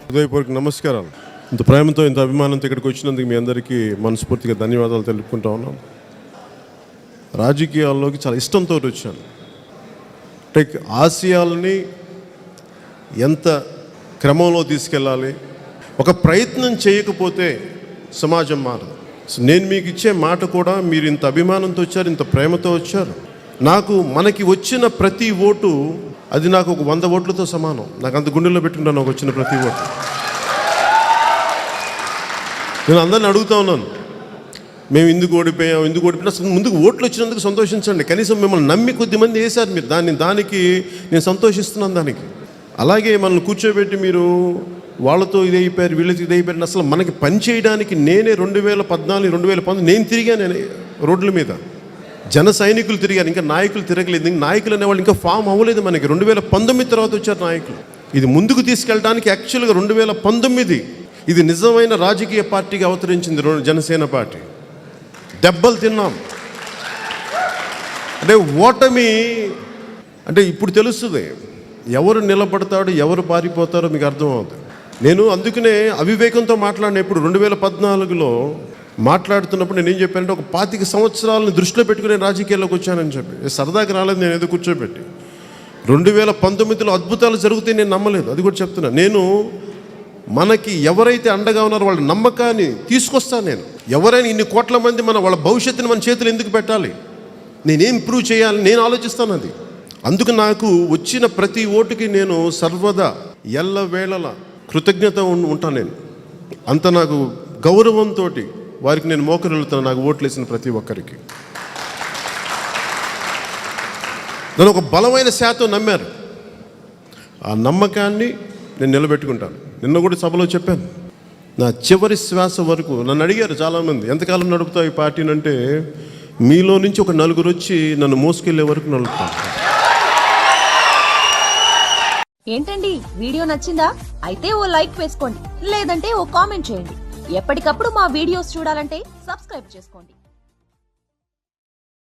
హృదయపూర్వక నమస్కారాలు. ఇంత ప్రేమతో ఇంత అభిమానంతో ఇక్కడికి వచ్చినందుకు మీ అందరికీ మనస్ఫూర్తిగా ధన్యవాదాలు తెలుపుకుంటా ఉన్నాం. రాజకీయాల్లోకి చాలా ఇష్టంతో వచ్చాను. అంటే ఆశయాలని ఎంత క్రమంలో తీసుకెళ్ళాలి, ఒక ప్రయత్నం చేయకపోతే సమాజం మారదు. నేను మీకు ఇచ్చే మాట కూడా మీరు ఇంత అభిమానంతో వచ్చారు, ఇంత ప్రేమతో వచ్చారు. మనకి వచ్చిన ప్రతి ఓటు అది నాకు ఒక 100 ఓట్లతో సమానం. నాకు అంత గుండెల్లో పెట్టుకుంటాను నాకు వచ్చిన ప్రతి ఓటు. నేను అందరిని అడుగుతా ఉన్నాను, మేము ఎందుకు ఓడిపోయాం అసలు ముందుకు ఓట్లు వచ్చినందుకు సంతోషించండి. కనీసం మిమ్మల్ని నమ్మి కొద్దిమంది వేశారు మీరు, దానికి నేను సంతోషిస్తున్నాను. దానికి అలాగే మనల్ని కూర్చోబెట్టి మీరు వాళ్ళతో ఇదైపోయారు వీళ్ళతో ఇదైపోయారు. అసలు మనకి పని చేయడానికి నేనే 2014 2019 నేను తిరిగాను రోడ్ల మీద. జన సైనికులు తిరిగారు, ఇంకా నాయకులు తిరగలేదు. నాయకులు అనేవాళ్ళు ఇంకా ఫామ్ అవ్వలేదు. మనకి 2019 తర్వాత వచ్చారు నాయకులు. ఇది ముందుకు తీసుకెళ్ళడానికి యాక్చువల్గా 2019 ఇది నిజమైన రాజకీయ పార్టీగా అవతరించింది జనసేన పార్టీ. దెబ్బలు తిన్నాం. అంటే ఓటమి అంటే ఇప్పుడు తెలుస్తుంది ఎవరు నిలబడతాడు ఎవరు పారిపోతారో మీకు అర్థమవుతుంది. నేను అందుకనే అవివేకంతో మాట్లాడినప్పుడు 2014లో మాట్లాడుతున్నప్పుడు నేను ఏం చెప్పానంటే ఒక 25 సంవత్సరాలను దృష్టిలో పెట్టుకుని రాజకీయాల్లోకి వచ్చానని చెప్పి సరదాగా రాలేదు. నేను ఏదో కూర్చోబెట్టి 2019లో అద్భుతాలు జరిగితే నేను నమ్మలేదు. అది కూడా చెప్తున్నా. నేను మనకి ఎవరైతే అండగా ఉన్నారో వాళ్ళ నమ్మకాన్ని తీసుకొస్తాను. నేను ఎవరైనా ఇన్ని కోట్ల మంది వాళ్ళ భవిష్యత్తుని మన చేతులు ఎందుకు పెట్టాలి, నేనేం ఇంప్రూవ్ చేయాలి నేను ఆలోచిస్తాను. అది అందుకు నాకు వచ్చిన ప్రతి ఓటుకి నేను సర్వదా ఎల్లవేళలా కృతజ్ఞత ఉంటాను. నేను అంత నాకు గౌరవంతో వారికి నేను మోకరిల్లుతాను. నాకు ఓట్లు వేసిన ప్రతి ఒక్కరికి నన్ను ఒక బలమైన శాతం నమ్మారు. ఆ నమ్మకాన్ని నేను నిలబెట్టుకుంటాను. నిన్న కూడా సభలో చెప్పాను, నా చివరి శ్వాస వరకు. నన్ను అడిగారు చాలామంది, ఎంతకాలం నడుపుతావు ఈ పార్టీని అంటే, మీలో నుంచి ఒక 4 వచ్చి నన్ను మోసుకెళ్లే వరకు నడుపుతాను. ఏంటండి వీడియో నచ్చిందా? అయితే ఓ లైక్ వేసుకోండి, లేదంటే ఓ కామెంట్ చేయండి. ఎప్పటికప్పుడు మా వీడియోస్ చూడాలంటే సబ్స్క్రైబ్ చేసుకోండి.